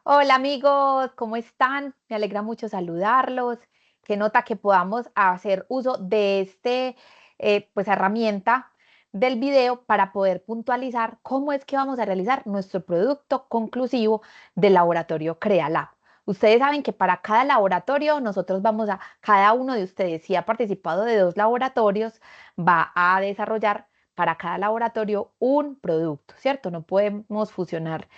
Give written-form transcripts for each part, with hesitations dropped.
Hola amigos, ¿cómo están? Me alegra mucho saludarlos. Qué nota que podamos hacer uso de herramienta del video para poder puntualizar cómo es que vamos a realizar nuestro producto conclusivo del laboratorio CreaLab. Ustedes saben que para cada laboratorio nosotros cada uno de ustedes, si ha participado de 2 laboratorios, va a desarrollar para cada laboratorio un producto, ¿cierto? No podemos fusionar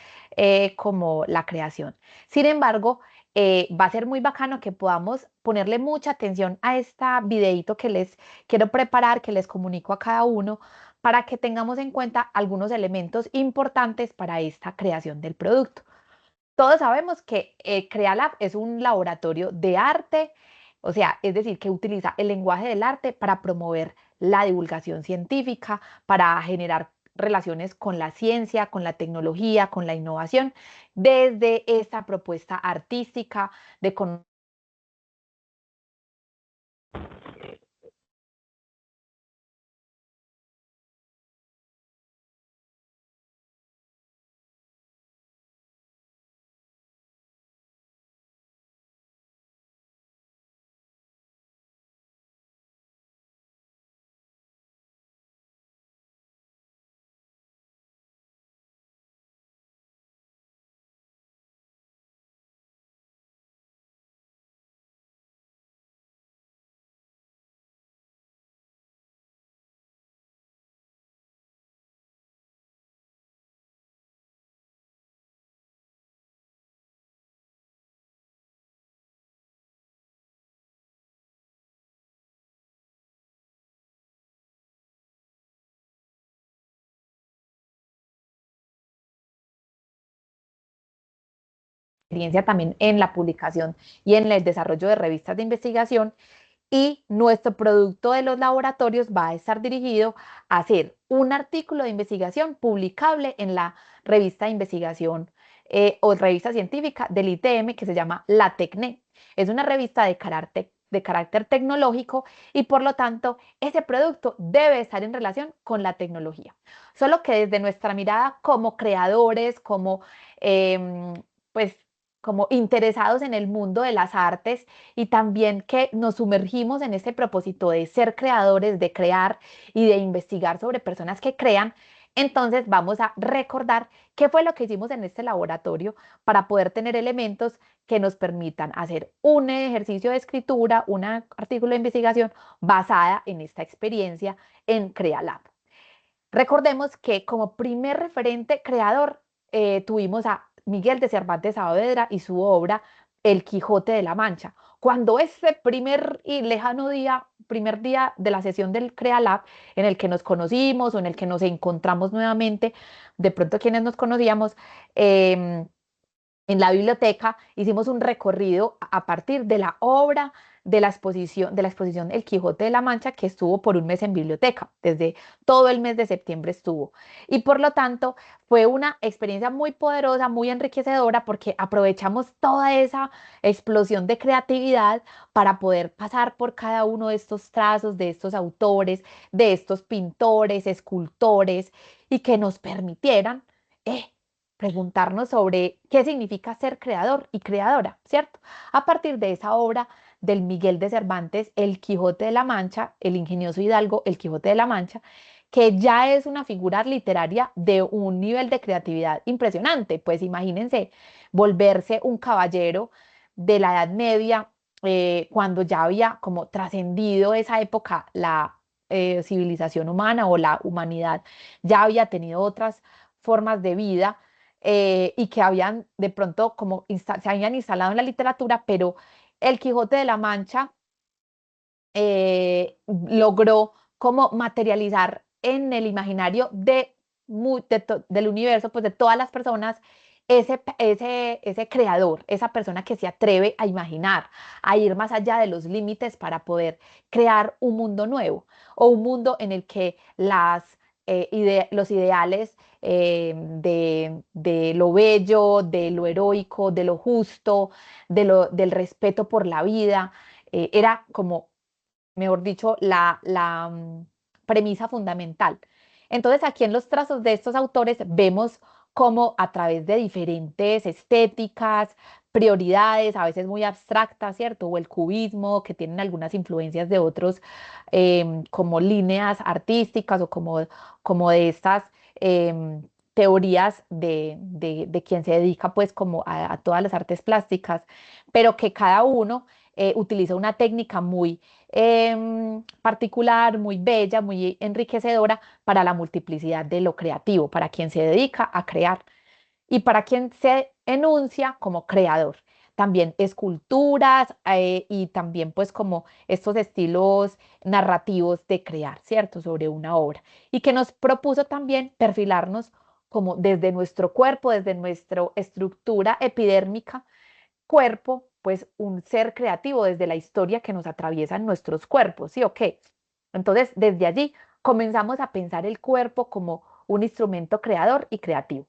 como la creación. Sin embargo, va a ser muy bacano que podamos ponerle mucha atención a esta videito que les quiero preparar, que les comunico a cada uno, para que tengamos en cuenta algunos elementos importantes para esta creación del producto. Todos sabemos que CreaLab es un laboratorio de arte, o sea, es decir, que utiliza el lenguaje del arte para promover la divulgación científica, para generar relaciones con la ciencia, con la tecnología, con la innovación, desde esta propuesta artística de experiencia también en la publicación y en el desarrollo de revistas de investigación. Y nuestro producto de los laboratorios va a estar dirigido a hacer un artículo de investigación publicable en la revista de investigación o revista científica del ITM que se llama La Tecne. Es una revista de carácter tecnológico y por lo tanto ese producto debe estar en relación con la tecnología. Solo que desde nuestra mirada como creadores, em, pues, como interesados en el mundo de las artes, y también que nos sumergimos en este propósito de ser creadores, de crear y de investigar sobre personas que crean. Entonces vamos a recordar qué fue lo que hicimos en este laboratorio para poder tener elementos que nos permitan hacer un ejercicio de escritura, un artículo de investigación basada en esta experiencia en CreaLab. Recordemos que como primer referente creador tuvimos a Miguel de Cervantes Saavedra y su obra El Quijote de la Mancha. Cuando ese primer y lejano día, primer día de la sesión del CreaLab, en el que nos conocimos o en el que nos encontramos nuevamente, de pronto quienes nos conocíamos, eh, en la biblioteca hicimos un recorrido a partir de la obra de la exposición El Quijote de la Mancha, que estuvo por un mes en biblioteca, desde todo el mes de septiembre estuvo. Y por lo tanto fue una experiencia muy poderosa, muy enriquecedora, porque aprovechamos toda esa explosión de creatividad para poder pasar por cada uno de estos trazos, de estos autores, de estos pintores, escultores, y que nos permitieran preguntarnos sobre qué significa ser creador y creadora, ¿cierto? A partir de esa obra del Miguel de Cervantes, El Quijote de la Mancha, el ingenioso hidalgo, El Quijote de la Mancha, que ya es una figura literaria de un nivel de creatividad impresionante. Pues imagínense volverse un caballero de la Edad Media, cuando ya había como trascendido esa época la civilización humana o la humanidad, ya había tenido otras formas de vida, y que habían de pronto se habían instalado en la literatura, pero el Quijote de la Mancha logró como materializar en el imaginario del universo, pues de todas las personas, ese creador, esa persona que se atreve a imaginar, a ir más allá de los límites para poder crear un mundo nuevo o un mundo en el que los ideales de lo bello, de lo heroico, de lo justo, del respeto por la vida, era como, mejor dicho, la premisa fundamental. Entonces, aquí en los trazos de estos autores vemos cómo a través de diferentes estéticas, prioridades, a veces muy abstractas, ¿cierto? O el cubismo, que tienen algunas influencias de otros, como líneas artísticas o como de estas teorías de quien se dedica pues como a todas las artes plásticas, pero que cada uno utiliza una técnica muy particular, muy bella, muy enriquecedora para la multiplicidad de lo creativo, para quien se dedica a crear y para quien se enuncia como creador. También esculturas y también pues como estos estilos narrativos de crear, ¿cierto? Sobre una obra. Y que nos propuso también perfilarnos como desde nuestro cuerpo, desde nuestra estructura epidérmica, cuerpo, pues un ser creativo desde la historia que nos atraviesa en nuestros cuerpos, ¿sí o qué? Entonces, desde allí comenzamos a pensar el cuerpo como un instrumento creador y creativo.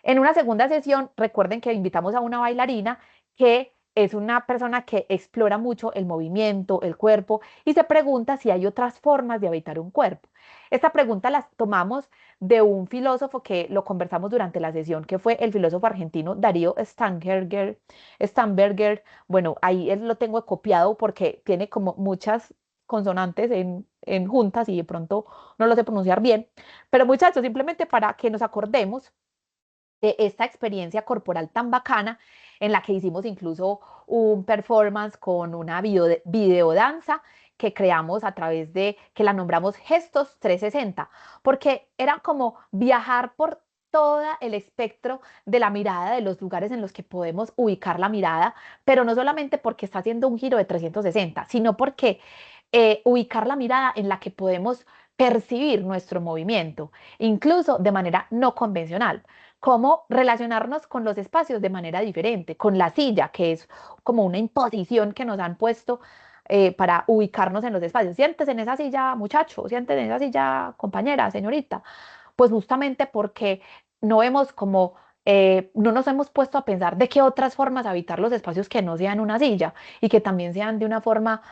En una segunda sesión, recuerden que invitamos a una bailarina que es una persona que explora mucho el movimiento, el cuerpo y se pregunta si hay otras formas de habitar un cuerpo. Esta pregunta la tomamos de un filósofo que lo conversamos durante la sesión, que fue el filósofo argentino Darío Stamberger. Stamberger, bueno, ahí lo tengo copiado porque tiene como muchas consonantes en juntas y de pronto no lo sé pronunciar bien. Pero muchachos, simplemente para que nos acordemos de esta experiencia corporal tan bacana en la que hicimos incluso un performance con una videodanza que creamos a través de, que la nombramos Gestos 360, porque era como viajar por todo el espectro de la mirada, de los lugares en los que podemos ubicar la mirada, pero no solamente porque está haciendo un giro de 360, sino porque ubicar la mirada en la que podemos percibir nuestro movimiento, incluso de manera no convencional, cómo relacionarnos con los espacios de manera diferente, con la silla, que es como una imposición que nos han puesto para ubicarnos en los espacios. Siéntese en esa silla, muchacho, siéntese en esa silla, compañera, señorita. Pues justamente porque no vemos como, no nos hemos puesto a pensar de qué otras formas habitar los espacios que no sean una silla y que también sean de una forma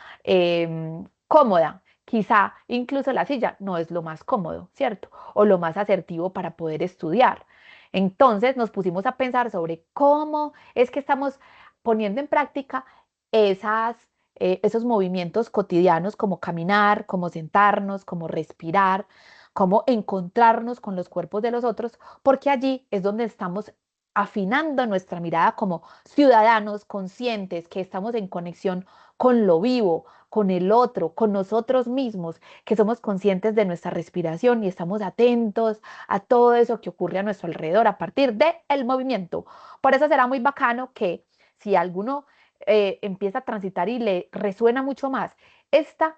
cómoda. Quizá incluso la silla no es lo más cómodo, ¿cierto? O lo más asertivo para poder estudiar. Entonces nos pusimos a pensar sobre cómo es que estamos poniendo en práctica esas, esos movimientos cotidianos como caminar, como sentarnos, como respirar, cómo encontrarnos con los cuerpos de los otros, porque allí es donde estamos afinando nuestra mirada como ciudadanos conscientes que estamos en conexión con lo vivo, con el otro, con nosotros mismos, que somos conscientes de nuestra respiración y estamos atentos a todo eso que ocurre a nuestro alrededor a partir del movimiento. Por eso será muy bacano que si alguno empieza a transitar y le resuena mucho más esta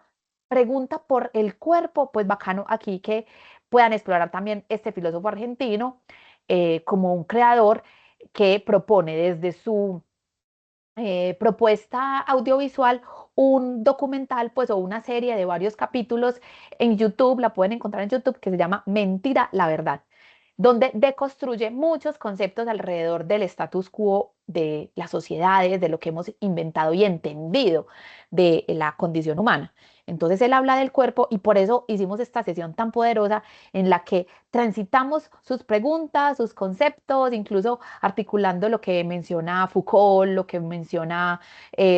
pregunta por el cuerpo, pues bacano aquí que puedan explorar también este filósofo argentino como un creador que propone desde su propuesta audiovisual un documental, pues, o una serie de varios capítulos en YouTube, la pueden encontrar en YouTube, que se llama Mentira, la verdad, donde deconstruye muchos conceptos alrededor del status quo de las sociedades, de lo que hemos inventado y entendido de la condición humana. Entonces él habla del cuerpo y por eso hicimos esta sesión tan poderosa en la que transitamos sus preguntas, sus conceptos, incluso articulando lo que menciona Foucault, lo que menciona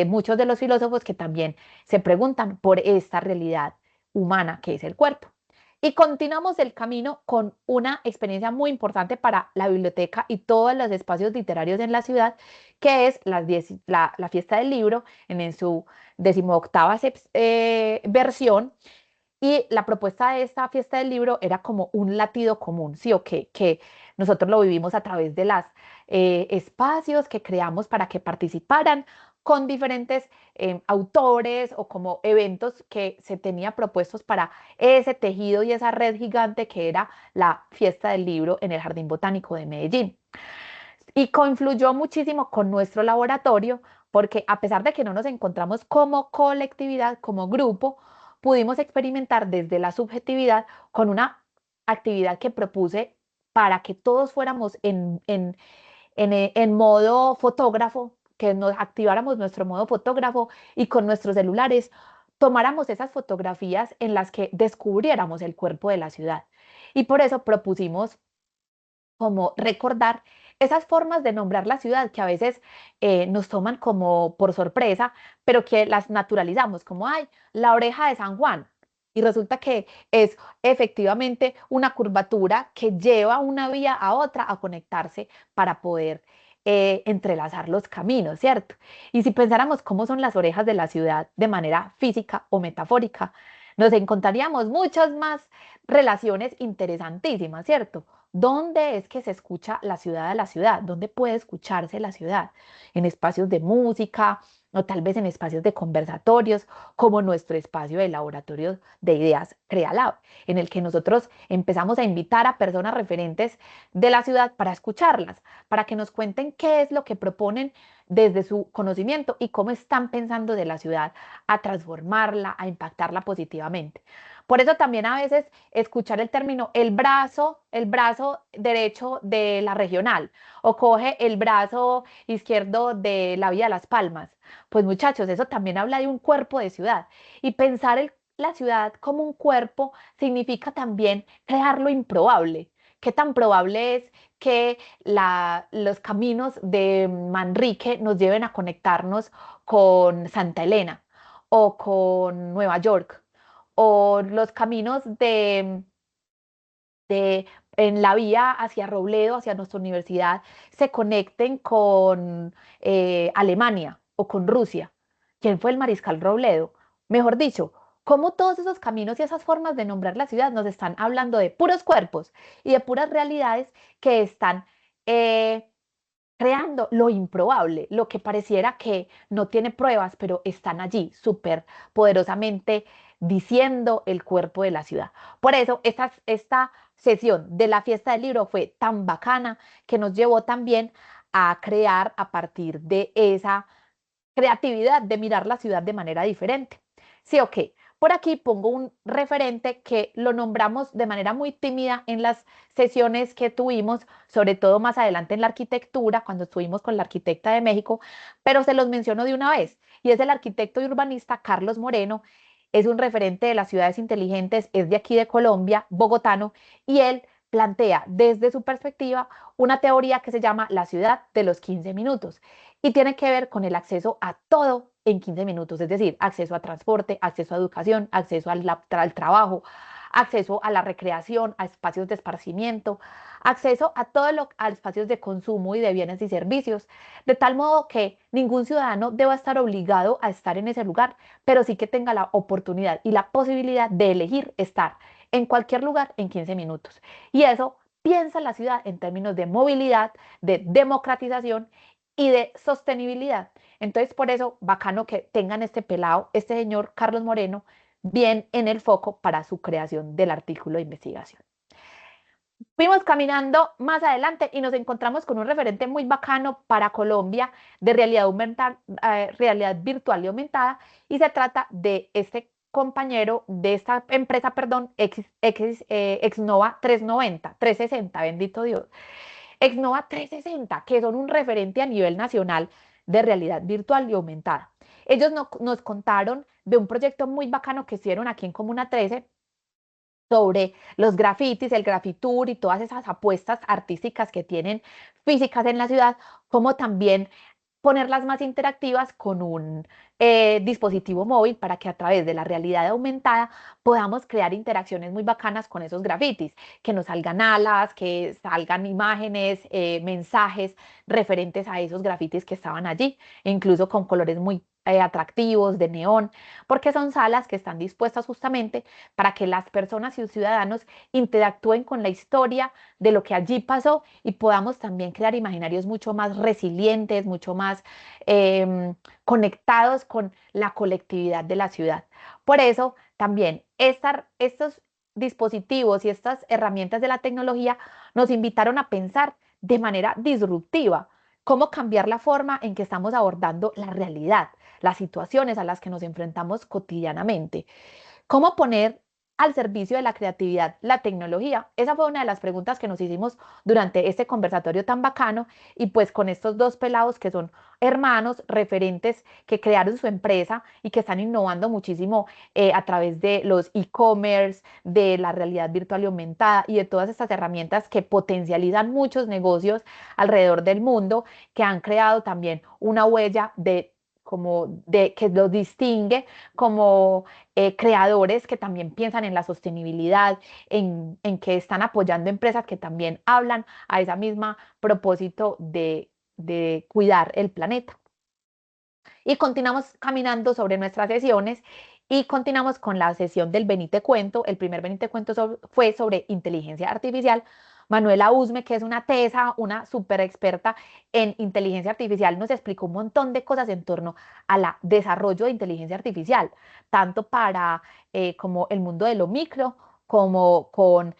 muchos de los filósofos que también se preguntan por esta realidad humana que es el cuerpo. Y continuamos el camino con una experiencia muy importante para la biblioteca y todos los espacios literarios en la ciudad, que es la fiesta del libro en su 18ª versión. Y la propuesta de esta fiesta del libro era como un latido común, ¿sí o qué? Que nosotros lo vivimos a través de los espacios que creamos para que participaran con diferentes autores o como eventos que se tenía propuestos para ese tejido y esa red gigante que era la fiesta del libro en el Jardín Botánico de Medellín. Y confluyó muchísimo con nuestro laboratorio porque a pesar de que no nos encontramos como colectividad, como grupo, pudimos experimentar desde la subjetividad con una actividad que propuse para que todos fuéramos en modo fotógrafo, que nos activáramos nuestro modo fotógrafo y con nuestros celulares tomáramos esas fotografías en las que descubriéramos el cuerpo de la ciudad. Y por eso propusimos como recordar esas formas de nombrar la ciudad que a veces nos toman como por sorpresa, pero que las naturalizamos, como, ay, la oreja de San Juan. Y resulta que es efectivamente una curvatura que lleva una vía a otra a conectarse para poder entrelazar los caminos, ¿cierto? Y si pensáramos cómo son las orejas de la ciudad de manera física o metafórica, nos encontraríamos muchas más relaciones interesantísimas, ¿cierto? ¿Dónde es que se escucha la ciudad de la ciudad? ¿Dónde puede escucharse la ciudad? En espacios de música o tal vez en espacios de conversatorios, como nuestro espacio de laboratorio de ideas CreaLab, en el que nosotros empezamos a invitar a personas referentes de la ciudad para escucharlas, para que nos cuenten qué es lo que proponen desde su conocimiento y cómo están pensando de la ciudad a transformarla, a impactarla positivamente. Por eso también a veces escuchar el término el brazo derecho de la regional o coge el brazo izquierdo de la Vía de las Palmas. Pues muchachos, eso también habla de un cuerpo de ciudad y pensar la ciudad como un cuerpo significa también crear lo improbable. ¿Qué tan probable es que los caminos de Manrique nos lleven a conectarnos con Santa Elena o con Nueva York? O los caminos de en la vía hacia Robledo, hacia nuestra universidad, se conecten con Alemania o con Rusia. ¿Quién fue el mariscal Robledo? Mejor dicho, cómo todos esos caminos y esas formas de nombrar la ciudad nos están hablando de puros cuerpos y de puras realidades que están eh, creando lo improbable, lo que pareciera que no tiene pruebas, pero están allí súper poderosamente diciendo el cuerpo de la ciudad. Por eso esta sesión de la fiesta del libro fue tan bacana que nos llevó también a crear a partir de esa creatividad de mirar la ciudad de manera diferente. Sí, ok. Por aquí pongo un referente que lo nombramos de manera muy tímida en las sesiones que tuvimos, sobre todo más adelante en la arquitectura, cuando estuvimos con la arquitecta de México, pero se los menciono de una vez, y es el arquitecto y urbanista Carlos Moreno. Es un referente de las ciudades inteligentes, es de aquí de Colombia, bogotano, y él plantea desde su perspectiva una teoría que se llama la ciudad de los 15 minutos y tiene que ver con el acceso a todo en 15 minutos, es decir, acceso a transporte, acceso a educación, acceso al trabajo, acceso a la recreación, a espacios de esparcimiento, acceso a a espacios de consumo y de bienes y servicios, de tal modo que ningún ciudadano deba estar obligado a estar en ese lugar, pero sí que tenga la oportunidad y la posibilidad de elegir estar en cualquier lugar en 15 minutos. Y eso piensa la ciudad en términos de movilidad, de democratización y de sostenibilidad. Entonces, por eso, bacano que tengan este pelado, este señor Carlos Moreno, bien en el foco para su creación del artículo de investigación. Fuimos caminando más adelante y nos encontramos con un referente muy bacano para Colombia de realidad virtual y aumentada, y se trata de este compañero de esta empresa, perdón, Exnova 360, bendito Dios. Exnova 360, que son un referente a nivel nacional de realidad virtual y aumentada. Ellos nos contaron de un proyecto muy bacano que hicieron aquí en Comuna 13 sobre los grafitis, el grafitour y todas esas apuestas artísticas que tienen físicas en la ciudad, como también ponerlas más interactivas con un dispositivo móvil para que a través de la realidad aumentada podamos crear interacciones muy bacanas con esos grafitis, que nos salgan alas, que salgan imágenes, mensajes referentes a esos grafitis que estaban allí, e incluso con colores muy atractivos de neón, porque son salas que están dispuestas justamente para que las personas y los ciudadanos interactúen con la historia de lo que allí pasó y podamos también crear imaginarios mucho más resilientes, mucho más conectados con la colectividad de la ciudad. Por eso también estos dispositivos y estas herramientas de la tecnología nos invitaron a pensar de manera disruptiva cómo cambiar la forma en que estamos abordando la realidad, las situaciones a las que nos enfrentamos cotidianamente. ¿Cómo poner al servicio de la creatividad, la tecnología? Esa fue una de las preguntas que nos hicimos durante este conversatorio tan bacano y pues con estos dos pelados que son hermanos, referentes que crearon su empresa y que están innovando muchísimo a través de los e-commerce, de la realidad virtual y aumentada y de todas estas herramientas que potencializan muchos negocios alrededor del mundo, que han creado también una huella de como de que los distingue como creadores que también piensan en la sostenibilidad, en que están apoyando empresas que también hablan a esa misma propósito de cuidar el planeta. Y continuamos caminando sobre nuestras sesiones y continuamos con la sesión del Benite Cuento. El primer Benite Cuento fue sobre inteligencia artificial. Manuela Usme, que es una tesa, una súper experta en inteligencia artificial, nos explicó un montón de cosas en torno al desarrollo de inteligencia artificial, tanto para como el mundo de lo micro, como con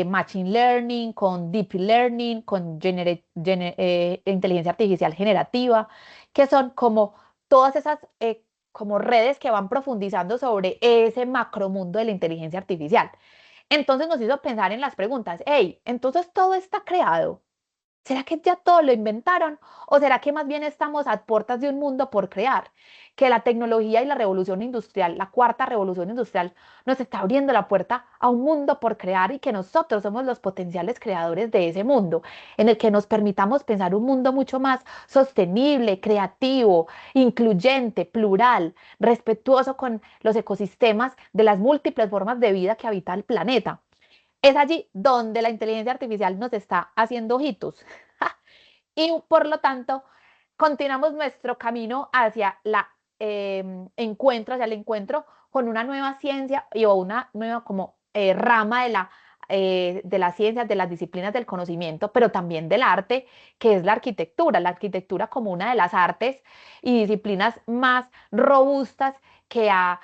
Machine Learning, con Deep Learning, con inteligencia artificial generativa, que son como todas esas como redes que van profundizando sobre ese macromundo de la inteligencia artificial. Entonces nos hizo pensar en las preguntas, hey, entonces todo está creado. ¿Será que ya todo lo inventaron? ¿O será que más bien estamos a puertas de un mundo por crear? Que la tecnología y la revolución industrial, la cuarta revolución industrial, nos está abriendo la puerta a un mundo por crear y que nosotros somos los potenciales creadores de ese mundo, en el que nos permitamos pensar un mundo mucho más sostenible, creativo, incluyente, plural, respetuoso con los ecosistemas de las múltiples formas de vida que habita el planeta. Es allí donde la inteligencia artificial nos está haciendo ojitos. Y por lo tanto, continuamos nuestro camino hacia hacia el encuentro con una nueva ciencia o una nueva como rama de las ciencias, de las disciplinas del conocimiento, pero también del arte, que es la arquitectura como una de las artes y disciplinas más robustas que ha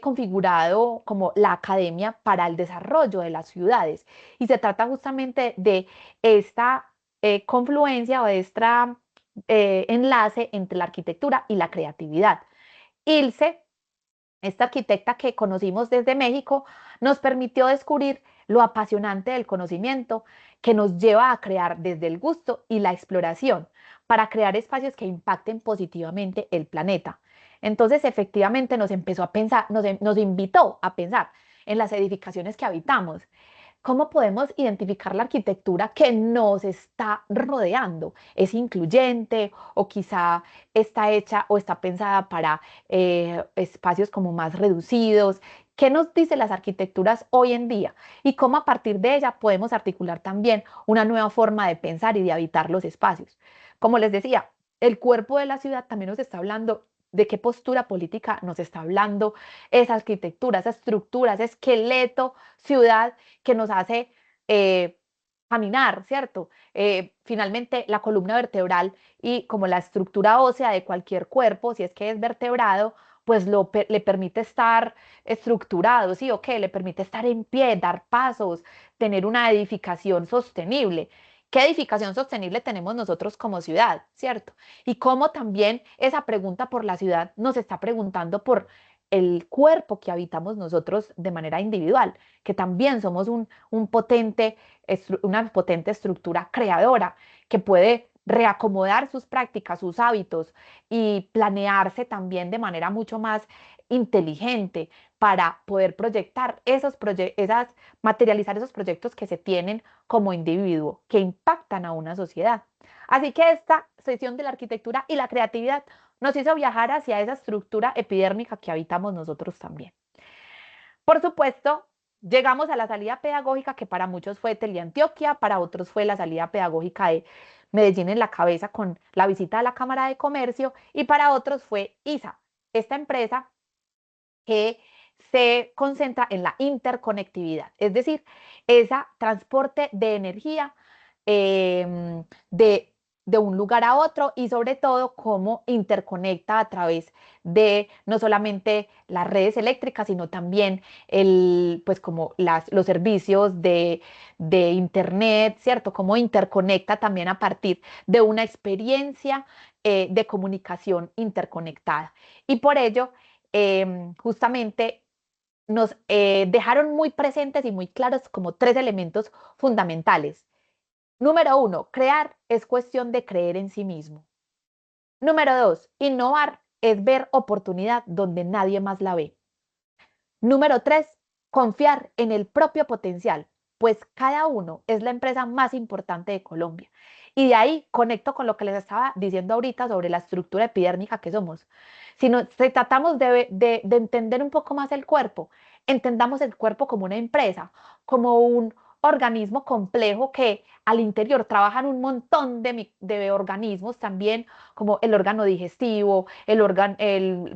configurado como la academia para el desarrollo de las ciudades. Y se trata justamente de esta confluencia o de este enlace entre la arquitectura y la creatividad. Ilse, esta arquitecta que conocimos desde México, nos permitió descubrir lo apasionante del conocimiento que nos lleva a crear desde el gusto y la exploración para crear espacios que impacten positivamente el planeta. Entonces, efectivamente, nos empezó a pensar, nos invitó a pensar en las edificaciones que habitamos. ¿Cómo podemos identificar la arquitectura que nos está rodeando? ¿Es incluyente o quizá está hecha o está pensada para espacios como más reducidos? ¿Qué nos dicen las arquitecturas hoy en día? Y cómo a partir de ella podemos articular también una nueva forma de pensar y de habitar los espacios. Como les decía, el cuerpo de la ciudad también nos está hablando de qué postura política nos está hablando esa arquitectura, esa estructura, ese esqueleto ciudad que nos hace caminar, ¿cierto? Finalmente, la columna vertebral y como la estructura ósea de cualquier cuerpo, si es que es vertebrado, pues le permite estar estructurado, ¿sí? ¿O qué? Le permite estar en pie, dar pasos, tener una edificación sostenible. ¿Qué edificación sostenible tenemos nosotros como ciudad, cierto? Y cómo también esa pregunta por la ciudad nos está preguntando por el cuerpo que habitamos nosotros de manera individual, que también somos una potente estructura creadora que puede reacomodar sus prácticas, sus hábitos y planearse también de manera mucho más inteligente para poder proyectar materializar esos proyectos que se tienen como individuo, que impactan a una sociedad. Así que esta sesión de la arquitectura y la creatividad nos hizo viajar hacia esa estructura epidérmica que habitamos nosotros también. Por supuesto, llegamos a la salida pedagógica que para muchos fue Teleantioquia, para otros fue la salida pedagógica de Medellín en la cabeza con la visita a la Cámara de Comercio y para otros fue ISA, esta empresa que se concentra en la interconectividad, es decir, ese transporte de energía eh, de, de un lugar a otro y sobre todo cómo interconecta a través de no solamente las redes eléctricas, sino también pues como los servicios de Internet, ¿cierto? Cómo interconecta también a partir de una experiencia de comunicación interconectada. Y por ello, justamente nos dejaron muy presentes y muy claros como tres elementos fundamentales. Número uno, crear es cuestión de creer en sí mismo. Número dos, innovar es ver oportunidad donde nadie más la ve. Número tres, confiar en el propio potencial, pues cada uno es la empresa más importante de Colombia. Y de ahí conecto con lo que les estaba diciendo ahorita sobre la estructura epidérmica que somos. Si tratamos de entender un poco más el cuerpo, entendamos el cuerpo como una empresa, como un organismo complejo que al interior trabajan un montón de organismos también, como el órgano digestivo,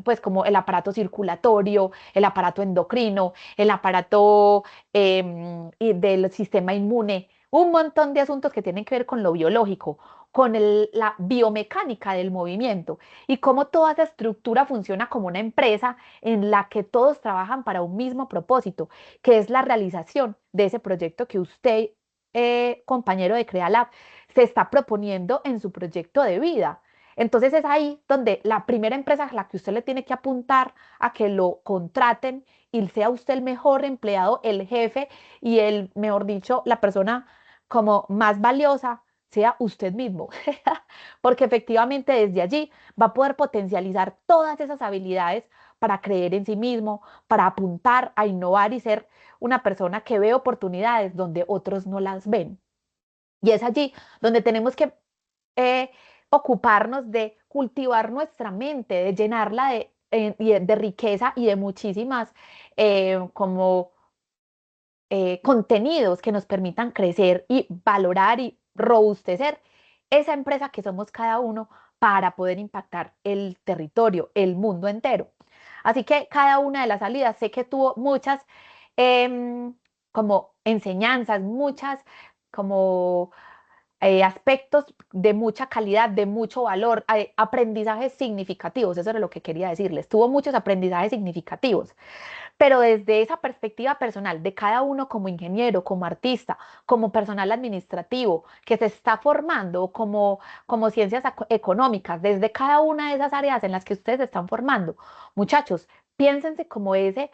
pues como el aparato circulatorio, el aparato endocrino, el aparato del sistema inmune, un montón de asuntos que tienen que ver con lo biológico, con la biomecánica del movimiento y cómo toda esa estructura funciona como una empresa en la que todos trabajan para un mismo propósito, que es la realización de ese proyecto que usted, compañero de CreaLab, se está proponiendo en su proyecto de vida. Entonces es ahí donde la primera empresa a la que usted le tiene que apuntar a que lo contraten y sea usted el mejor empleado, el jefe y el, mejor dicho, la persona como más valiosa, sea usted mismo. Porque efectivamente desde allí va a poder potencializar todas esas habilidades para creer en sí mismo, para apuntar a innovar y ser una persona que ve oportunidades donde otros no las ven. Y es allí donde tenemos que eh, ocuparnos de cultivar nuestra mente, de llenarla de riqueza y de muchísimas como contenidos que nos permitan crecer y valorar y robustecer esa empresa que somos cada uno para poder impactar el territorio, el mundo entero. Así que cada una de las salidas sé que tuvo muchas como enseñanzas, muchas como aspectos de mucha calidad, de mucho valor, aprendizajes significativos, eso era lo que quería decirles, tuvo muchos aprendizajes significativos, pero desde esa perspectiva personal de cada uno como ingeniero, como artista, como personal administrativo que se está formando, como ciencias económicas, desde cada una de esas áreas en las que ustedes se están formando, muchachos, piénsense como ese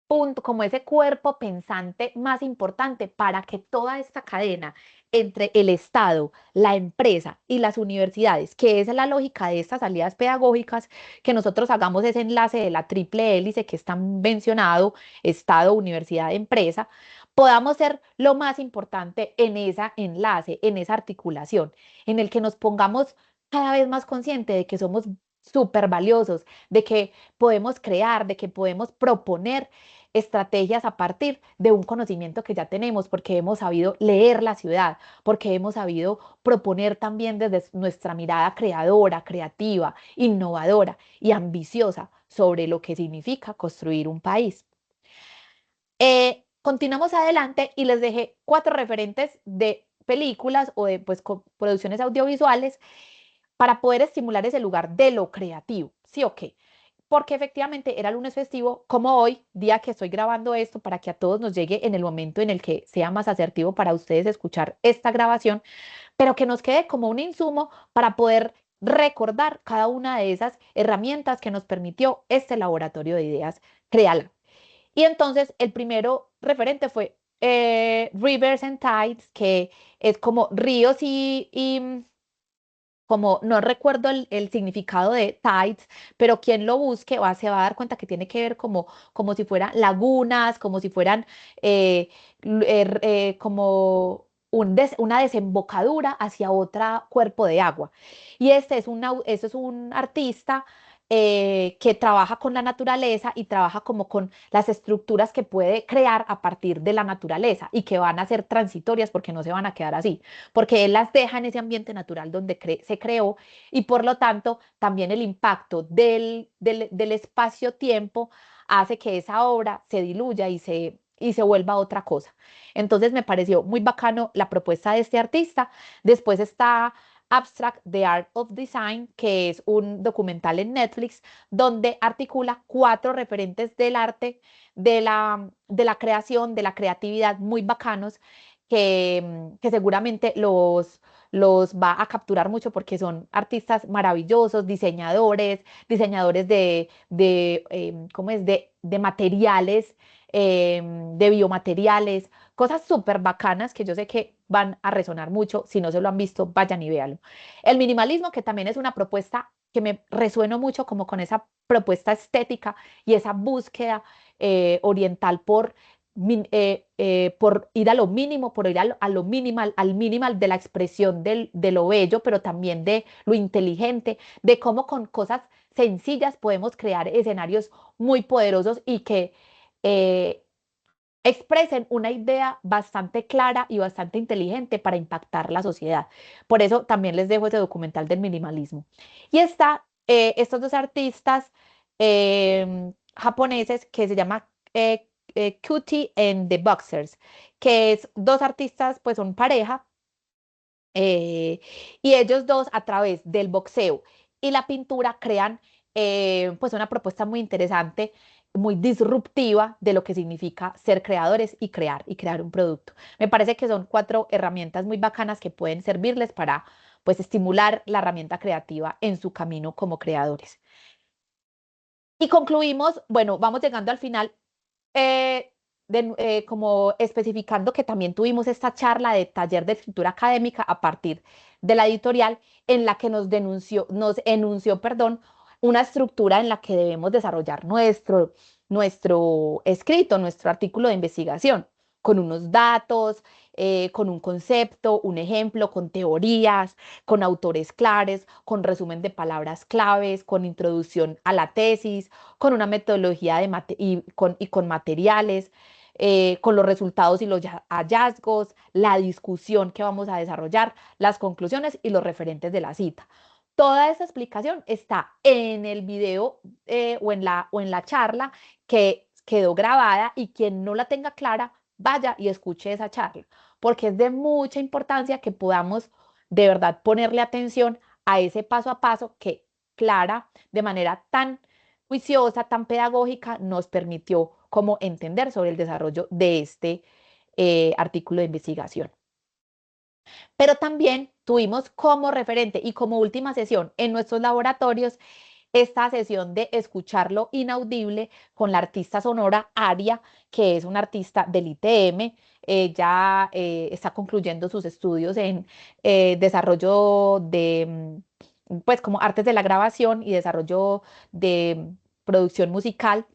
punto, como ese cuerpo pensante más importante para que toda esta cadena entre el Estado, la empresa y las universidades, que es la lógica de estas salidas pedagógicas, que nosotros hagamos ese enlace de la triple hélice que está mencionado, Estado, universidad, empresa, podamos ser lo más importante en ese enlace, en esa articulación, en el que nos pongamos cada vez más conscientes de que somos súper valiosos, de que podemos crear, de que podemos proponer estrategias a partir de un conocimiento que ya tenemos, porque hemos sabido leer la ciudad, porque hemos sabido proponer también desde nuestra mirada creadora, creativa, innovadora y ambiciosa sobre lo que significa construir un país. Continuamos adelante y les dejé cuatro referentes de películas o de pues, producciones audiovisuales para poder estimular ese lugar de lo creativo, ¿sí o qué? Porque efectivamente era lunes festivo, como hoy, día que estoy grabando esto, para que a todos nos llegue en el momento en el que sea más asertivo para ustedes escuchar esta grabación, pero que nos quede como un insumo para poder recordar cada una de esas herramientas que nos permitió este laboratorio de ideas Creala. Y entonces el primero referente fue Rivers and Tides, que es como ríos y como no recuerdo el significado de tides, pero quien lo busque se va a dar cuenta que tiene que ver como si fueran lagunas, como si fueran como una desembocadura hacia otro cuerpo de agua. Y este es un artista que trabaja con la naturaleza y trabaja como con las estructuras que puede crear a partir de la naturaleza y que van a ser transitorias porque no se van a quedar así porque él las deja en ese ambiente natural donde se creó y por lo tanto también el impacto del espacio-tiempo hace que esa obra se diluya y se vuelva otra cosa. Entonces me pareció muy bacano la propuesta de este artista. Después está Abstract, The Art of Design, que es un documental en Netflix donde articula cuatro referentes del arte, de la creación, de la creatividad muy bacanos que seguramente los va a capturar mucho porque son artistas maravillosos, diseñadores ¿cómo es? De materiales, de biomateriales, cosas súper bacanas que yo sé que van a resonar mucho. Si no se lo han visto, vayan y véanlo. El minimalismo, que también es una propuesta que me resueno mucho como con esa propuesta estética y esa búsqueda oriental por ir a lo mínimo, por ir a lo minimal, al minimal de la expresión de lo bello, pero también de lo inteligente, de cómo con cosas sencillas podemos crear escenarios muy poderosos y que eh, expresen una idea bastante clara y bastante inteligente para impactar la sociedad. Por eso también les dejo ese documental del minimalismo. Y está estos dos artistas japoneses que se llama Cutie and the Boxers, que es dos artistas, pues son pareja, eh, y ellos dos a través del boxeo y la pintura crean pues una propuesta muy interesante, muy disruptiva de lo que significa ser creadores y crear un producto. Me parece que son cuatro herramientas muy bacanas que pueden servirles para pues estimular la herramienta creativa en su camino como creadores. Y concluimos, bueno, vamos llegando al final, como especificando que también tuvimos esta charla de taller de escritura académica a partir de la editorial en la que nos enunció, perdón, una estructura en la que debemos desarrollar nuestro escrito, nuestro artículo de investigación, con unos datos, con un concepto, un ejemplo, con teorías, con autores claves, con resumen de palabras claves, con introducción a la tesis, con una metodología y con materiales, con los resultados y los hallazgos, la discusión que vamos a desarrollar, las conclusiones y los referentes de la cita. Toda esa explicación está en el video o en la charla que quedó grabada, y quien no la tenga clara, vaya y escuche esa charla, porque es de mucha importancia que podamos de verdad ponerle atención a ese paso a paso que Clara, de manera tan juiciosa, tan pedagógica, nos permitió como entender sobre el desarrollo de este artículo de investigación. Pero también tuvimos como referente y como última sesión en nuestros laboratorios esta sesión de escuchar lo inaudible con la artista sonora Aria, que es una artista del ITM. Ella está concluyendo sus estudios en desarrollo pues como artes de la grabación y desarrollo de producción musical.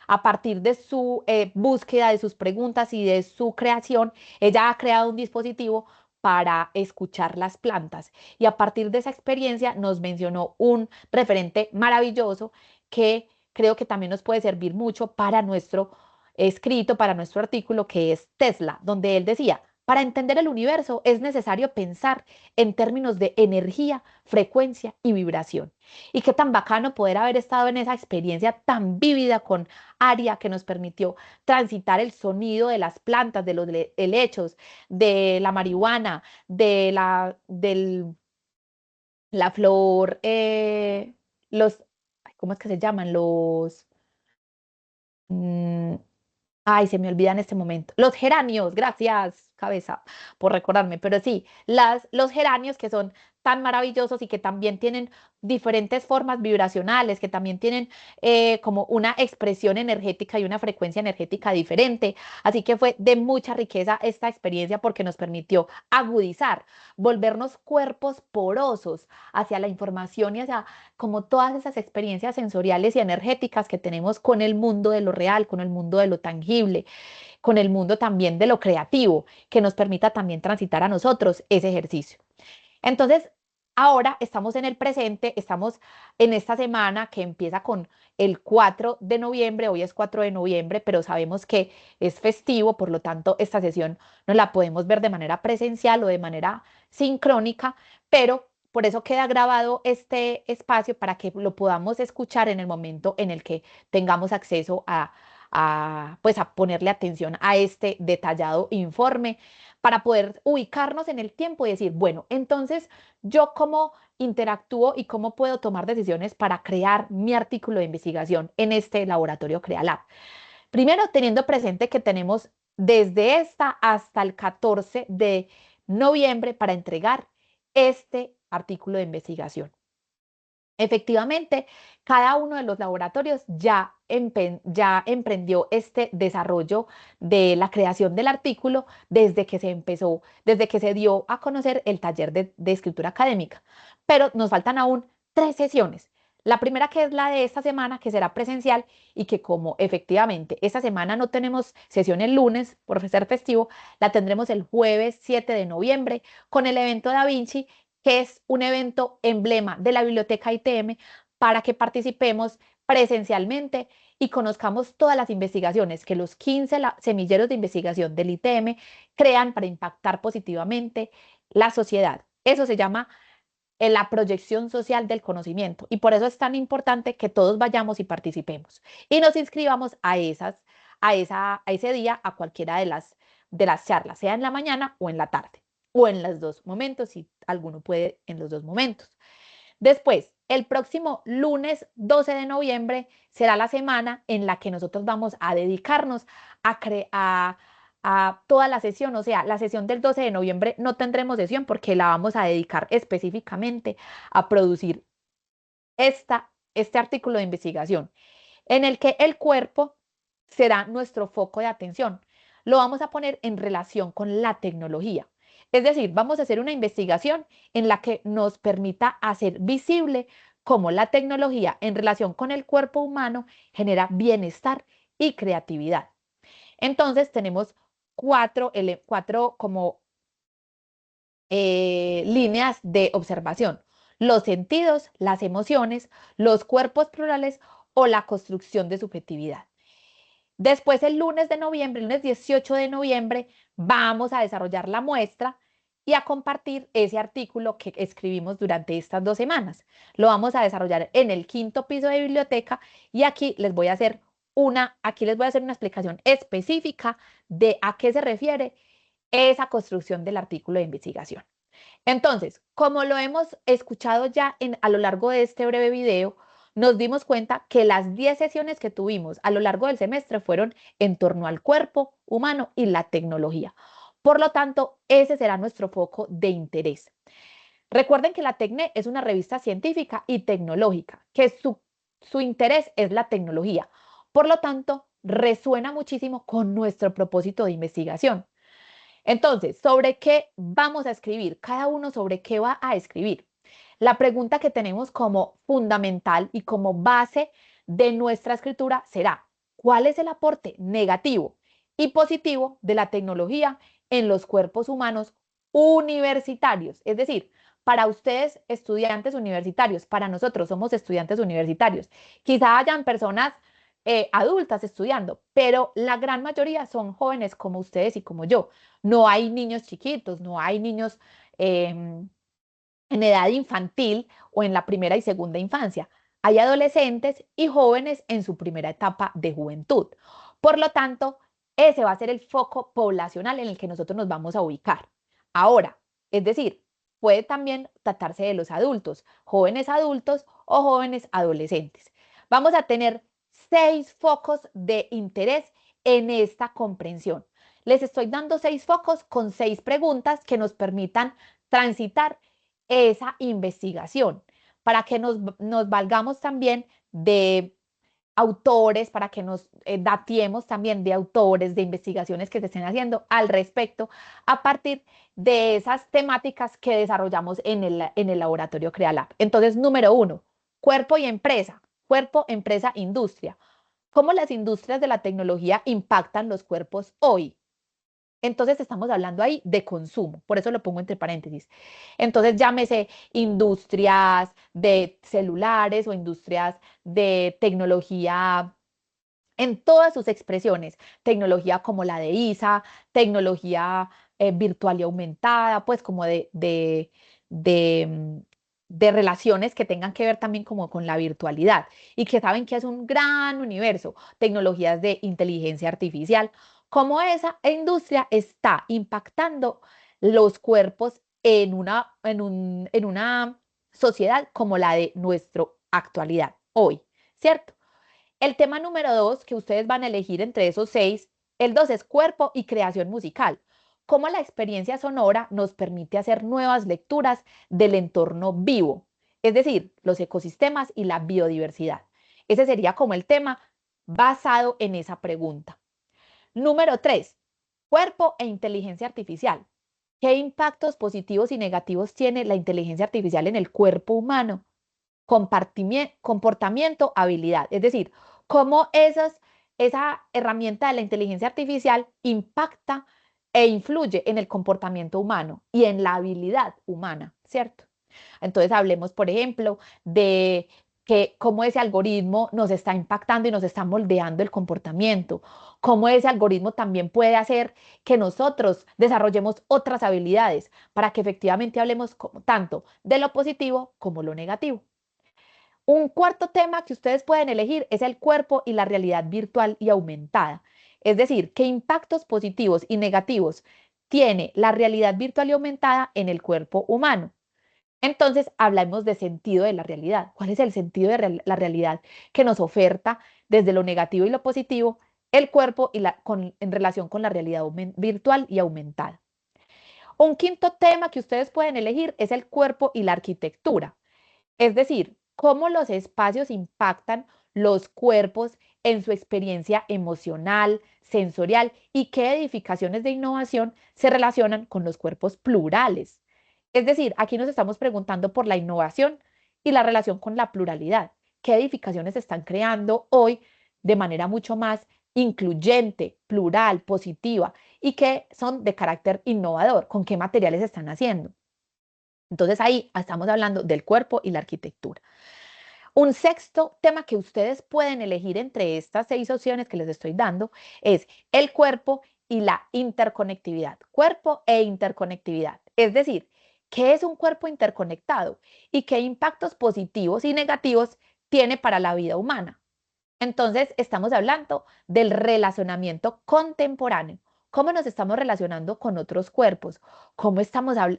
A partir de su búsqueda, de sus preguntas y de su creación, ella ha creado un dispositivo para escuchar las plantas. Y a partir de esa experiencia nos mencionó un referente maravilloso que creo que también nos puede servir mucho para nuestro escrito, para nuestro artículo, que es Tesla, donde él decía, para entender el universo es necesario pensar en términos de energía, frecuencia y vibración. Y qué tan bacano poder haber estado en esa experiencia tan vívida con Aria, que nos permitió transitar el sonido de las plantas, de los helechos, de la marihuana, la flor, los, ¿cómo es que se llaman? Mm, Ay, se me olvida en este momento. Los geranios, gracias, cabeza, por recordarme. Pero sí, los geranios que son tan maravillosos y que también tienen diferentes formas vibracionales, que también tienen como una expresión energética y una frecuencia energética diferente. Así que fue de mucha riqueza esta experiencia porque nos permitió agudizar, volvernos cuerpos porosos hacia la información y hacia como todas esas experiencias sensoriales y energéticas que tenemos con el mundo de lo real, con el mundo de lo tangible, con el mundo también de lo creativo, que nos permita también transitar a nosotros ese ejercicio. Entonces, ahora estamos en el presente, estamos en esta semana que empieza con el 4 de noviembre, hoy es 4 de noviembre, pero sabemos que es festivo, por lo tanto, esta sesión no la podemos ver de manera presencial o de manera sincrónica, pero por eso queda grabado este espacio para que lo podamos escuchar en el momento en el que tengamos acceso pues a ponerle atención a este detallado informe para poder ubicarnos en el tiempo y decir, bueno, entonces yo cómo interactúo y cómo puedo tomar decisiones para crear mi artículo de investigación en este laboratorio CreaLab. Primero, teniendo presente que tenemos desde esta hasta el 14 de noviembre para entregar este artículo de investigación. Efectivamente, cada uno de los laboratorios ya emprendió este desarrollo de la creación del artículo desde que se empezó, desde que se dio a conocer el taller de escritura académica. Pero nos faltan aún 3 sesiones. La primera, que es la de esta semana, que será presencial y que, como efectivamente esta semana no tenemos sesión el lunes por ser festivo, la tendremos el jueves 7 de noviembre con el evento Da Vinci, que es un evento emblema de la Biblioteca ITM, para que participemos presencialmente y conozcamos todas las investigaciones que los 15 semilleros de investigación del ITM crean para impactar positivamente la sociedad. Eso se llama la proyección social del conocimiento, y por eso es tan importante que todos vayamos y participemos y nos inscribamos a ese día, a cualquiera de las charlas, sea en la mañana o en la tarde, o en los dos momentos, si alguno puede en los dos momentos. Después, el próximo lunes 12 de noviembre será la semana en la que nosotros vamos a dedicarnos a toda la sesión. O sea, la sesión del 12 de noviembre no tendremos sesión porque la vamos a dedicar específicamente a producir este artículo de investigación, en el que el cuerpo será nuestro foco de atención. Lo vamos a poner en relación con la tecnología. Es decir, vamos a hacer una investigación en la que nos permita hacer visible cómo la tecnología en relación con el cuerpo humano genera bienestar y creatividad. Entonces tenemos cuatro como líneas de observación: los sentidos, las emociones, los cuerpos plurales o la construcción de subjetividad. Después, el lunes de noviembre, el lunes 18 de noviembre, vamos a desarrollar la muestra y a compartir ese artículo que escribimos durante estas 2 semanas. Lo vamos a desarrollar en el 5.º piso de biblioteca, y aquí les voy a hacer una explicación específica de a qué se refiere esa construcción del artículo de investigación. Entonces, como lo hemos escuchado ya a lo largo de este breve video, nos dimos cuenta que las 10 sesiones que tuvimos a lo largo del semestre fueron en torno al cuerpo humano y la tecnología. Por lo tanto, ese será nuestro foco de interés. Recuerden que la TECNE es una revista científica y tecnológica, que su interés es la tecnología. Por lo tanto, resuena muchísimo con nuestro propósito de investigación. Entonces, ¿sobre qué vamos a escribir? Cada uno sobre qué va a escribir. La pregunta que tenemos como fundamental y como base de nuestra escritura será: ¿cuál es el aporte negativo y positivo de la tecnología en los cuerpos humanos universitarios? Es decir, para ustedes, estudiantes universitarios, para nosotros somos estudiantes universitarios. Quizá hayan personas adultas estudiando, pero la gran mayoría son jóvenes como ustedes y como yo. No hay niños chiquitos, no hay niños en edad infantil o en la primera y segunda infancia. Hay adolescentes y jóvenes en su primera etapa de juventud. Por lo tanto, ese va a ser el foco poblacional en el que nosotros nos vamos a ubicar. Ahora, es decir, puede también tratarse de los adultos, jóvenes adultos o jóvenes adolescentes. Vamos a tener 6 focos de interés en esta comprensión. Les estoy dando 6 focos con 6 preguntas que nos permitan transitar esa investigación, para que nos valgamos también de autores, para que nos datiemos también de autores, de investigaciones que se estén haciendo al respecto, a partir de esas temáticas que desarrollamos en el laboratorio CreaLab. Entonces, número 1, cuerpo y empresa, cuerpo, empresa, industria. ¿Cómo las industrias de la tecnología impactan los cuerpos hoy? Entonces estamos hablando ahí de consumo, por eso lo pongo entre paréntesis. Entonces llámese industrias de celulares o industrias de tecnología en todas sus expresiones, tecnología como la de ISA, tecnología virtual y aumentada, pues como de, mm, de relaciones que tengan que ver también como con la virtualidad, y que saben que es un gran universo, tecnologías de inteligencia artificial, como esa industria está impactando los cuerpos en una sociedad como la de nuestra actualidad hoy, ¿cierto? El tema número 2 que ustedes van a elegir entre esos 6 El 2 es cuerpo y creación musical. Cómo la experiencia sonora nos permite hacer nuevas lecturas del entorno vivo, es decir, los ecosistemas y la biodiversidad. Ese sería como el tema basado en esa pregunta. Número 3, cuerpo e inteligencia artificial. ¿Qué impactos positivos y negativos tiene la inteligencia artificial en el cuerpo humano? Comportamiento, habilidad. Es decir, cómo esa herramienta de la inteligencia artificial impacta e influye en el comportamiento humano y en la habilidad humana, ¿cierto? Entonces hablemos, por ejemplo, de que cómo ese algoritmo nos está impactando y nos está moldeando el comportamiento, cómo ese algoritmo también puede hacer que nosotros desarrollemos otras habilidades para que efectivamente hablemos tanto de lo positivo como lo negativo. Un cuarto tema que ustedes pueden elegir es el cuerpo y la realidad virtual y aumentada. Es decir, qué impactos positivos y negativos tiene la realidad virtual y aumentada en el cuerpo humano. Entonces, hablamos de sentido de la realidad. ¿Cuál es el sentido de la realidad que nos oferta desde lo negativo y lo positivo el cuerpo y en relación con la realidad virtual y aumentada? Un quinto tema que ustedes pueden elegir es el cuerpo y la arquitectura. Es decir, cómo los espacios impactan los cuerpos en su experiencia emocional, sensorial y qué edificaciones de innovación se relacionan con los cuerpos plurales. Es decir, aquí nos estamos preguntando por la innovación y la relación con la pluralidad. ¿Qué edificaciones se están creando hoy de manera mucho más incluyente, plural, positiva y que son de carácter innovador? ¿Con qué materiales se están haciendo? Entonces ahí estamos hablando del cuerpo y la arquitectura. Un sexto tema que ustedes pueden elegir entre estas 6 opciones que les estoy dando es el cuerpo y la interconectividad. Cuerpo e interconectividad. Es decir, ¿qué es un cuerpo interconectado y qué impactos positivos y negativos tiene para la vida humana? Entonces, estamos hablando del relacionamiento contemporáneo. ¿Cómo nos estamos relacionando con otros cuerpos?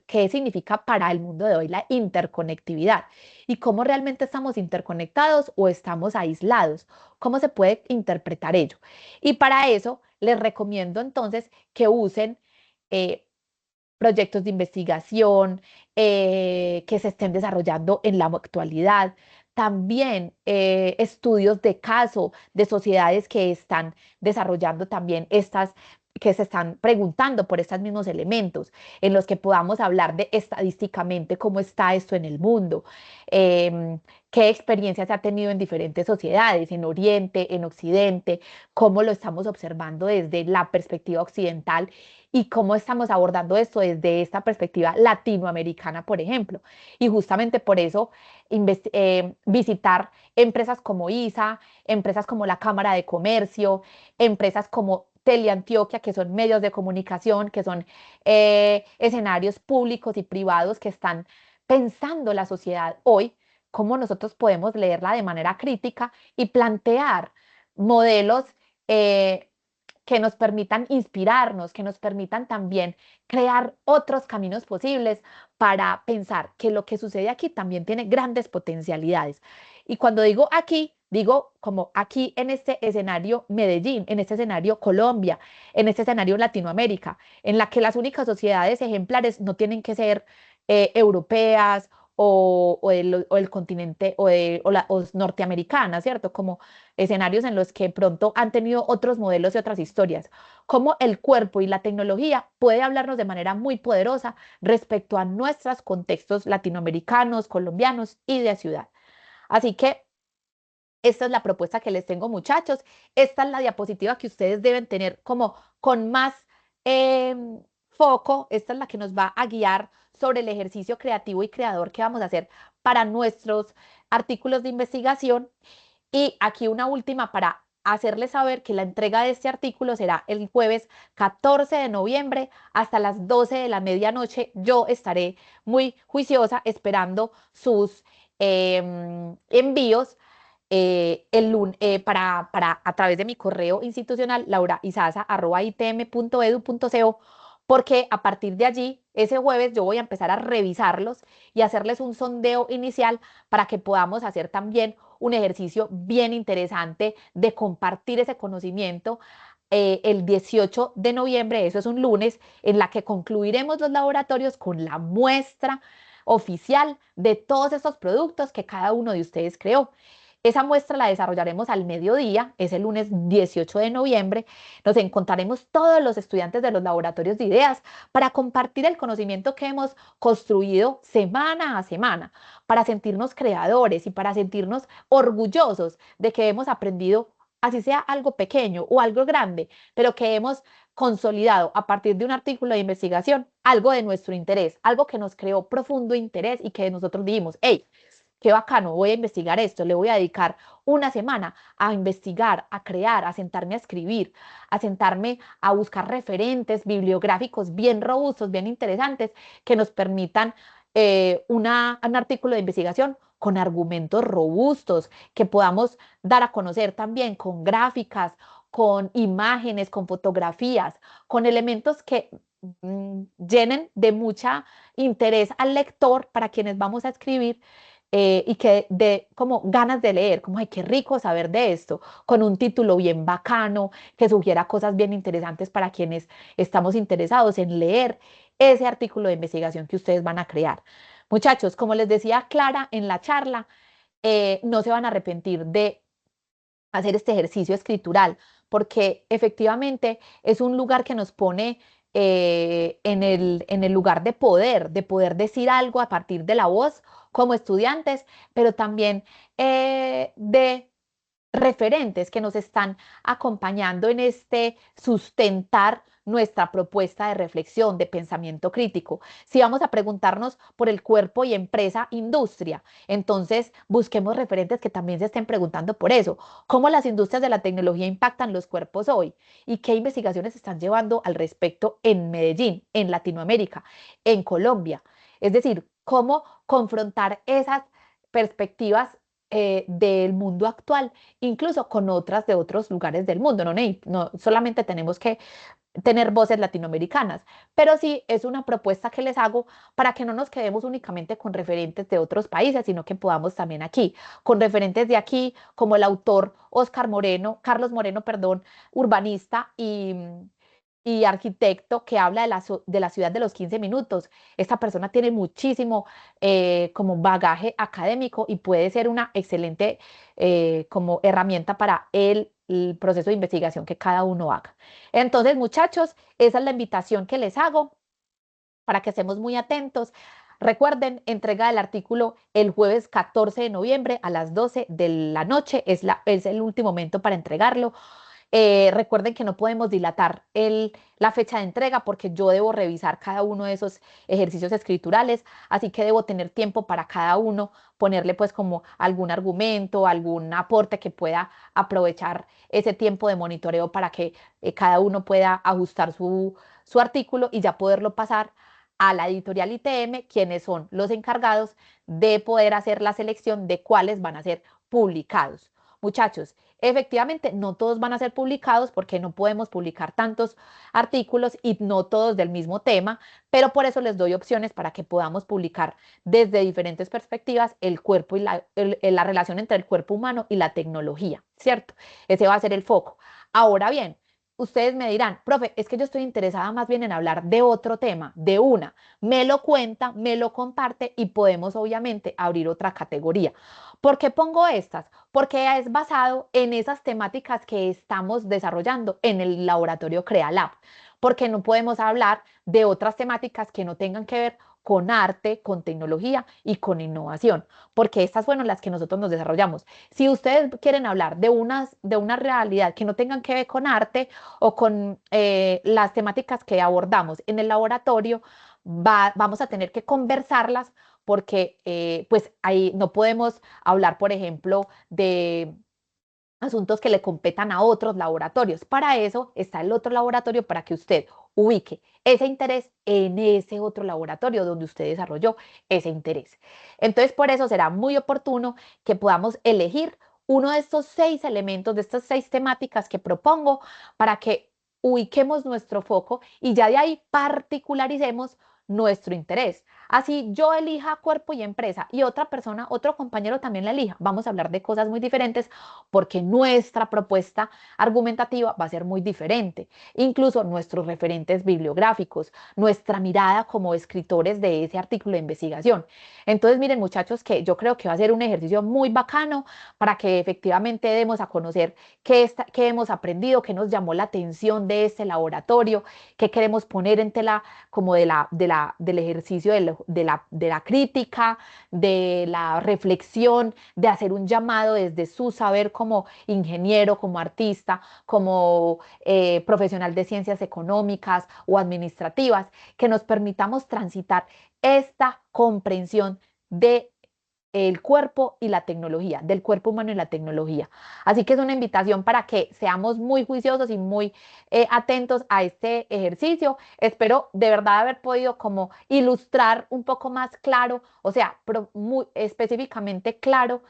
¿Qué significa para el mundo de hoy la interconectividad? ¿Y cómo realmente estamos interconectados o estamos aislados? ¿Cómo se puede interpretar ello? Y para eso les recomiendo entonces que usen eh, proyectos de investigación que se estén desarrollando en la actualidad. También estudios de caso de sociedades que están desarrollando también que se están preguntando por estos mismos elementos, en los que podamos hablar de estadísticamente cómo está esto en el mundo, qué experiencias se ha tenido en diferentes sociedades, en Oriente, en Occidente, cómo lo estamos observando desde la perspectiva occidental y cómo estamos abordando esto desde esta perspectiva latinoamericana, por ejemplo. Y justamente por eso visitar empresas como ISA, empresas como la Cámara de Comercio, empresas como Teleantioquia, que son medios de comunicación, que son escenarios públicos y privados que están pensando la sociedad hoy, cómo nosotros podemos leerla de manera crítica y plantear modelos eh, que nos permitan inspirarnos, que nos permitan también crear otros caminos posibles para pensar que lo que sucede aquí también tiene grandes potencialidades. Y cuando digo aquí, digo como aquí en este escenario Medellín, en este escenario Colombia, en este escenario Latinoamérica, en la que las únicas sociedades ejemplares no tienen que ser europeas o el continente o norteamericana, ¿cierto? Como escenarios en los que pronto han tenido otros modelos y otras historias. Cómo el cuerpo y la tecnología puede hablarnos de manera muy poderosa respecto a nuestros contextos latinoamericanos, colombianos y de ciudad. Así que esta es la propuesta que les tengo, muchachos. Esta es la diapositiva que ustedes deben tener como con más foco. Esta es la que nos va a guiar sobre el ejercicio creativo y creador que vamos a hacer para nuestros artículos de investigación. Y aquí una última para hacerles saber que la entrega de este artículo será el jueves 14 de noviembre hasta las 12 de la medianoche. Yo estaré muy juiciosa esperando sus envíos para a través de mi correo institucional lauraizaza@itm.edu.co, porque a partir de allí, ese jueves, yo voy a empezar a revisarlos y hacerles un sondeo inicial para que podamos hacer también un ejercicio bien interesante de compartir ese conocimiento el 18 de noviembre, eso es un lunes, en la que concluiremos los laboratorios con la muestra oficial de todos estos productos que cada uno de ustedes creó. Esa muestra la desarrollaremos al mediodía, es el lunes 18 de noviembre. Nos encontraremos todos los estudiantes de los laboratorios de ideas para compartir el conocimiento que hemos construido semana a semana, para sentirnos creadores y para sentirnos orgullosos de que hemos aprendido, así sea algo pequeño o algo grande, pero que hemos consolidado a partir de un artículo de investigación algo de nuestro interés, algo que nos creó profundo interés y que nosotros dijimos, hey, qué bacano, voy a investigar esto, le voy a dedicar una semana a investigar, a crear, a sentarme a escribir, a sentarme a buscar referentes bibliográficos bien robustos, bien interesantes, que nos permitan un artículo de investigación con argumentos robustos, que podamos dar a conocer también con gráficas, con imágenes, con fotografías, con elementos que llenen de mucha interés al lector para quienes vamos a escribir, y que de como ganas de leer, como, ay, qué rico saber de esto, con un título bien bacano, que sugiera cosas bien interesantes para quienes estamos interesados en leer ese artículo de investigación que ustedes van a crear. Muchachos, como les decía Clara en la charla, no se van a arrepentir de hacer este ejercicio escritural, porque efectivamente es un lugar que nos pone en el lugar de poder decir algo a partir de la voz como estudiantes, pero también de referentes que nos están acompañando en este sustentar nuestra propuesta de reflexión, de pensamiento crítico. Si vamos a preguntarnos por el cuerpo y empresa, industria, entonces busquemos referentes que también se estén preguntando por eso. ¿Cómo las industrias de la tecnología impactan los cuerpos hoy? ¿Y qué investigaciones se están llevando al respecto en Medellín, en Latinoamérica, en Colombia? Es decir, cómo confrontar esas perspectivas del mundo actual, incluso con otras de otros lugares del mundo. No solamente tenemos que tener voces latinoamericanas, pero sí es una propuesta que les hago para que no nos quedemos únicamente con referentes de otros países, sino que podamos también aquí, con referentes de aquí, como el autor Carlos Moreno, perdón, urbanista y arquitecto que habla de la ciudad de los 15 minutos. Esta persona tiene muchísimo como bagaje académico y puede ser una excelente como herramienta para el proceso de investigación que cada uno haga. Entonces, muchachos, esa es la invitación que les hago para que estemos muy atentos. Recuerden, entrega del artículo el jueves 14 de noviembre a las 12 de la noche. Es el último momento para entregarlo. Recuerden que no podemos dilatar la fecha de entrega porque yo debo revisar cada uno de esos ejercicios escriturales, así que debo tener tiempo para cada uno, ponerle pues como algún argumento, algún aporte que pueda aprovechar ese tiempo de monitoreo para que cada uno pueda ajustar su artículo y ya poderlo pasar a la editorial ITM, quienes son los encargados de poder hacer la selección de cuáles van a ser publicados. Muchachos, efectivamente, no todos van a ser publicados porque no podemos publicar tantos artículos y no todos del mismo tema, pero por eso les doy opciones para que podamos publicar desde diferentes perspectivas el cuerpo y la relación entre el cuerpo humano y la tecnología, ¿cierto? Ese va a ser el foco. Ahora bien, ustedes me dirán, profe, es que yo estoy interesada más bien en hablar de otro tema, de una. Me lo cuenta, me lo comparte y podemos obviamente abrir otra categoría. ¿Por qué pongo estas? Porque es basado en esas temáticas que estamos desarrollando en el laboratorio CreaLab, porque no podemos hablar de otras temáticas que no tengan que ver con arte, con tecnología y con innovación, porque estas fueron las que nosotros nos desarrollamos. Si ustedes quieren hablar de una realidad que no tengan que ver con arte o con las temáticas que abordamos en el laboratorio, vamos a tener que conversarlas porque pues ahí no podemos hablar, por ejemplo, de asuntos que le competan a otros laboratorios. Para eso está el otro laboratorio para que usted ubique ese interés en ese otro laboratorio donde usted desarrolló ese interés. Entonces, por eso será muy oportuno que podamos elegir uno de estos 6 elementos, de estas 6 temáticas que propongo para que ubiquemos nuestro foco y ya de ahí particularicemos nuestro interés. Así yo elija cuerpo y empresa y otra persona, otro compañero también la elija. Vamos a hablar de cosas muy diferentes porque nuestra propuesta argumentativa va a ser muy diferente. Incluso nuestros referentes bibliográficos, nuestra mirada como escritores de ese artículo de investigación. Entonces, miren, muchachos, que yo creo que va a ser un ejercicio muy bacano para que efectivamente demos a conocer qué hemos aprendido, qué nos llamó la atención de este laboratorio, qué queremos poner en tela como del ejercicio de la crítica, de la reflexión, de hacer un llamado desde su saber como ingeniero, como artista, como profesional de ciencias económicas o administrativas, que nos permitamos transitar esta comprensión de el cuerpo y la tecnología, del cuerpo humano y la tecnología. Así que es una invitación para que seamos muy juiciosos y muy atentos a este ejercicio. Espero de verdad haber podido como ilustrar un poco más claro, o sea, muy específicamente claro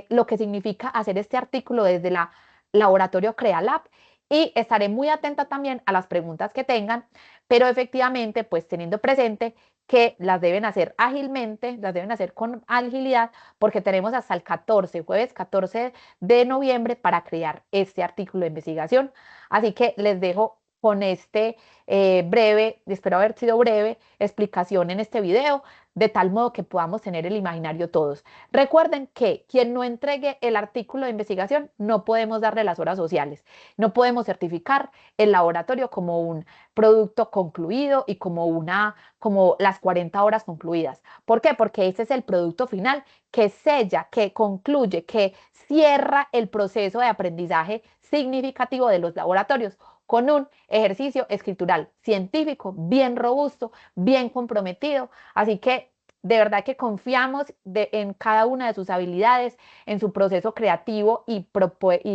lo que significa hacer este artículo desde la laboratorio CreaLab y estaré muy atenta también a las preguntas que tengan, pero efectivamente, pues teniendo presente que las deben hacer ágilmente, las deben hacer con agilidad, porque tenemos hasta el 14, jueves 14 de noviembre para crear este artículo de investigación. Así que les dejo con este breve, espero haber sido breve, explicación en este video, de tal modo que podamos tener el imaginario todos. Recuerden que quien no entregue el artículo de investigación no podemos darle las horas sociales, no podemos certificar el laboratorio como un producto concluido y como las 40 horas concluidas. ¿Por qué? Porque ese es el producto final que sella, que concluye, que cierra el proceso de aprendizaje significativo de los laboratorios con un ejercicio escritural científico bien robusto, bien comprometido. Así que de verdad que confiamos en cada una de sus habilidades, en su proceso creativo y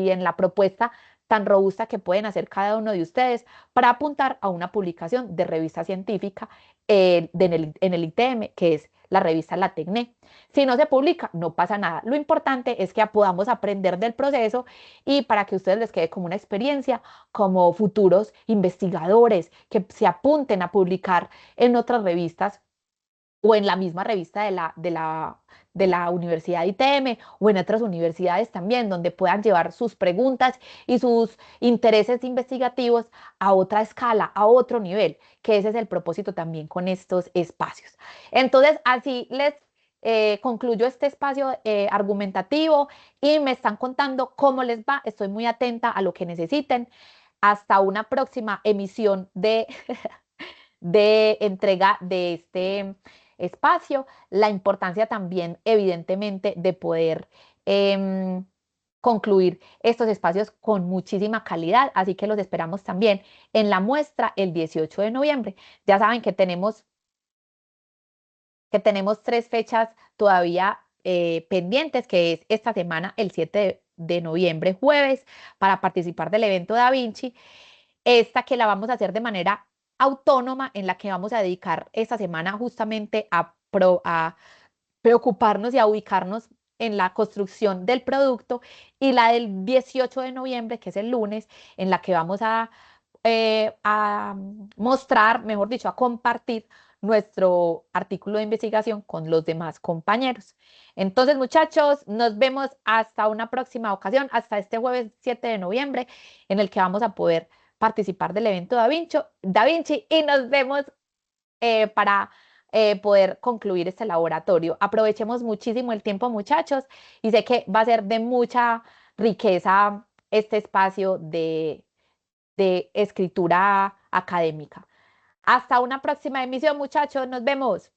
en la propuesta tan robusta que pueden hacer cada uno de ustedes para apuntar a una publicación de revista científica en el ITM, que es la revista La Tecné. Si no se publica, no pasa nada. Lo importante es que podamos aprender del proceso y para que a ustedes les quede como una experiencia, como futuros investigadores que se apunten a publicar en otras revistas o en la misma revista de la Universidad ITM o en otras universidades también, donde puedan llevar sus preguntas y sus intereses investigativos a otra escala, a otro nivel, que ese es el propósito también con estos espacios. Entonces, así les concluyo este espacio argumentativo y me están contando cómo les va. Estoy muy atenta a lo que necesiten. Hasta una próxima emisión de entrega de este espacio, la importancia también, evidentemente, de poder concluir estos espacios con muchísima calidad, así que los esperamos también en la muestra el 18 de noviembre. Ya saben que tenemos 3 fechas todavía pendientes, que es esta semana, el 7 de noviembre, jueves, para participar del evento Da Vinci. Esta que la vamos a hacer de manera autónoma, en la que vamos a dedicar esta semana justamente a preocuparnos y a ubicarnos en la construcción del producto, y la del 18 de noviembre, que es el lunes, en la que vamos a mostrar, mejor dicho, a compartir nuestro artículo de investigación con los demás compañeros. Entonces, muchachos, nos vemos hasta una próxima ocasión, hasta este jueves 7 de noviembre, en el que vamos a poder participar del evento Da Vinci y nos vemos para poder concluir este laboratorio. Aprovechemos muchísimo el tiempo, muchachos, y sé que va a ser de mucha riqueza este espacio de escritura académica. Hasta una próxima emisión, muchachos. Nos vemos.